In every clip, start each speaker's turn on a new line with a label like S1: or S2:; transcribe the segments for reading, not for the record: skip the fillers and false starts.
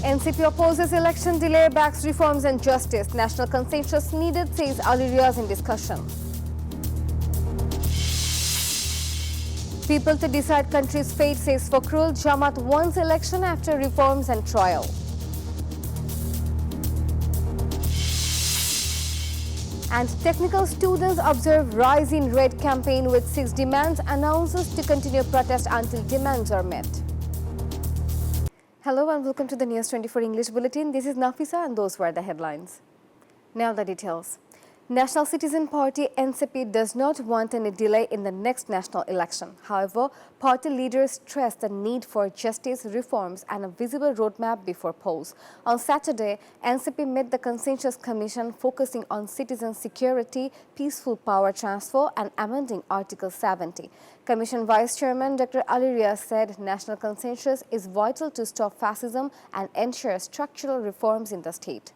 S1: NCP opposes election delay, backs reforms and justice. National consensus needed, says Al-Riyaz in discussion. People to decide country's fate, says Fakhrul. Jamaat wants election after reforms and trial. And technical students observe rise in red campaign with 6 demands, announces to continue protest until demands are met. Hello and welcome to the News24 English Bulletin. This is Nafisa and those were the headlines. Now the details. National Citizen Party NCP does not want any delay in the next national election. However, party leaders stress the need for justice, reforms and a visible roadmap before polls. On Saturday, NCP met the Consensus Commission focusing on citizen security, peaceful power transfer and amending Article 70. Commission Vice Chairman Dr. Al-Riyaz said national consensus is vital to stop fascism and ensure structural reforms in the state.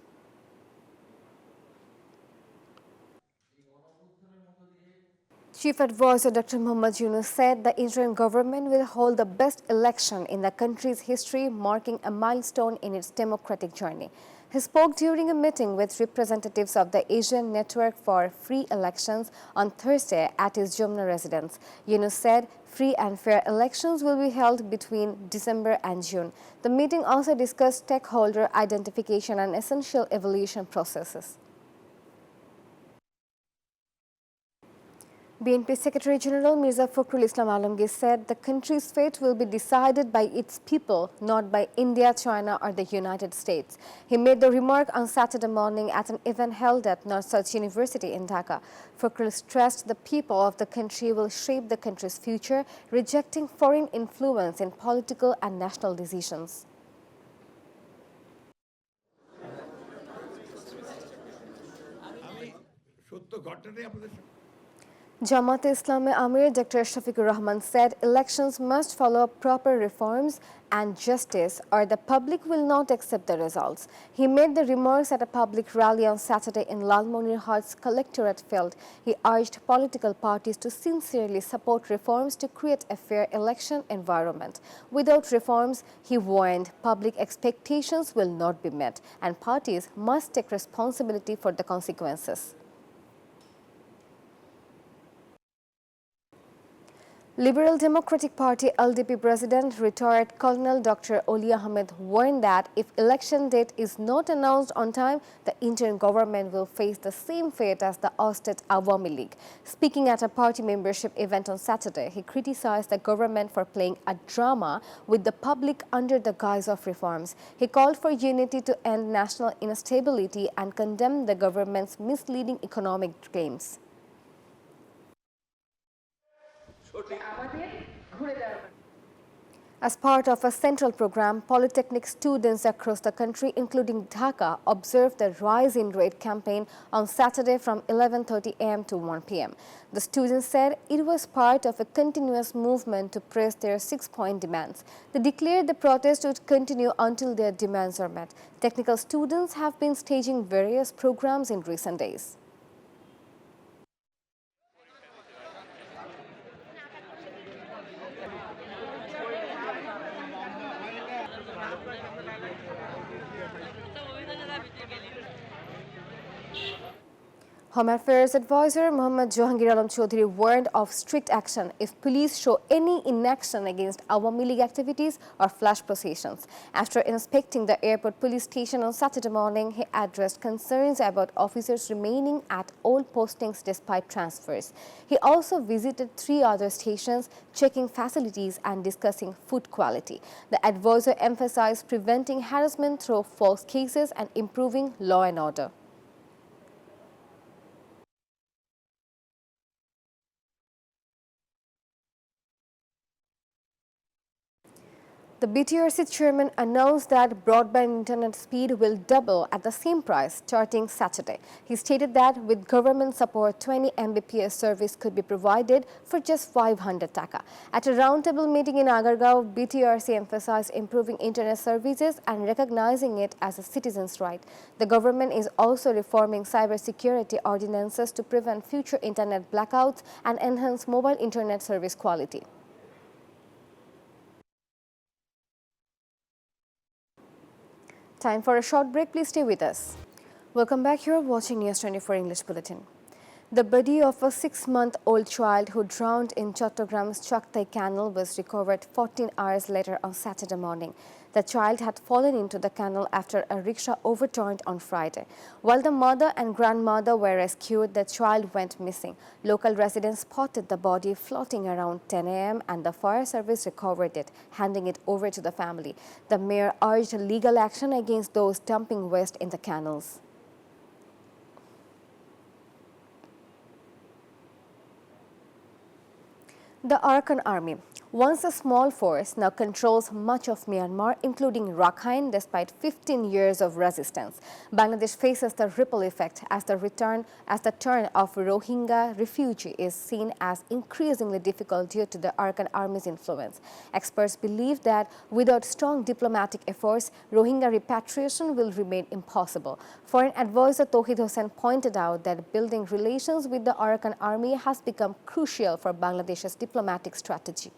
S1: Chief Advisor Dr. Muhammad Yunus said the interim government will hold the best election in the country's history, marking a milestone in its democratic journey. He spoke during a meeting with representatives of the Asian Network for Free Elections on Thursday at his Jumna residence. Yunus said free and fair elections will be held between December and June. The meeting also discussed stakeholder identification and essential evaluation processes. BNP Secretary General Mirza Fakhrul Islam Alamgir said the country's fate will be decided by its people, not by India, China or the United States. He made the remark on Saturday morning at an event held at North South University in Dhaka. Fakhrul stressed the people of the country will shape the country's future, rejecting foreign influence in political and national decisions. Jamaat-e-Islami Amir Dr. Shafiqur Rahman said elections must follow proper reforms and justice or the public will not accept the results. He made the remarks at a public rally on Saturday in Lalmonir Hut's Collectorate Field. He urged political parties to sincerely support reforms to create a fair election environment. Without reforms, he warned, public expectations will not be met and parties must take responsibility for the consequences. Liberal Democratic Party LDP President retired Colonel Dr. Oli Ahmed warned that if election date is not announced on time, the interim government will face the same fate as the ousted Awami League. Speaking at a party membership event on Saturday, he criticized the government for playing a drama with the public under the guise of reforms. He called for unity to end national instability and condemned the government's misleading economic claims. As part of a central program, polytechnic students across the country, including Dhaka, observed the Rise in Red campaign on Saturday from 11:30 a.m. to 1 p.m. The students said it was part of a continuous movement to press their 6-point demands. They declared the protest would continue until their demands are met. Technical students have been staging various programs in recent days. Home Affairs Advisor Muhammad Jahangir Alam Chaudhary warned of strict action if police show any inaction against Awami League activities or flash processions. After inspecting the airport police station on Saturday morning, he addressed concerns about officers remaining at old postings despite transfers. He also visited 3 other stations, checking facilities and discussing food quality. The advisor emphasized preventing harassment through false cases and improving law and order. The BTRC chairman announced that broadband internet speed will double at the same price starting Saturday. He stated that with government support, 20 Mbps service could be provided for just 500 taka. At a roundtable meeting in Agargaon, BTRC emphasized improving internet services and recognizing it as a citizen's right. The government is also reforming cybersecurity ordinances to prevent future internet blackouts and enhance mobile internet service quality. Time for a short break. Please stay with us. Welcome back. You're watching News 24 English Bulletin. The body of a 6-month-old child who drowned in Chottogram's Chaktai Canal was recovered 14 hours later on Saturday morning. The child had fallen into the canal after a rickshaw overturned on Friday. While the mother and grandmother were rescued, the child went missing. Local residents spotted the body floating around 10 a.m. and the fire service recovered it, handing it over to the family. The mayor urged legal action against those dumping waste in the canals. The Arakan Army, once a small force, now controls much of Myanmar, including Rakhine, despite 15 years of resistance. Bangladesh faces the ripple effect as the turn of Rohingya refugee is seen as increasingly difficult due to the Arakan Army's influence. Experts believe that without strong diplomatic efforts, Rohingya repatriation will remain impossible. Foreign advisor Tauhid Hossain pointed out that building relations with the Arakan Army has become crucial for Bangladesh's diplomatic strategy.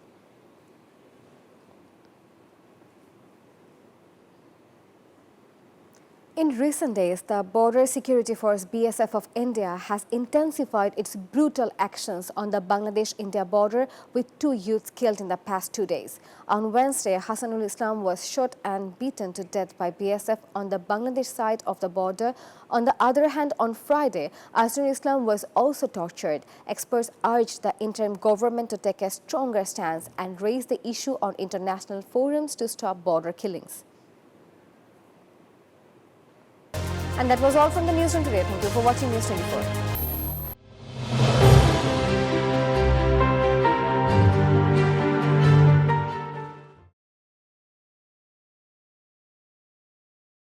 S1: In recent days, the Border Security Force BSF of India has intensified its brutal actions on the Bangladesh-India border with 2 youths killed in the past 2 days. On Wednesday, Hassanul Islam was shot and beaten to death by BSF on the Bangladesh side of the border. On the other hand, on Friday, Hassanul Islam was also tortured. Experts urged the interim government to take a stronger stance and raise the issue on international forums to stop border killings. And that was all from the News Room today. Thank you for watching News 24.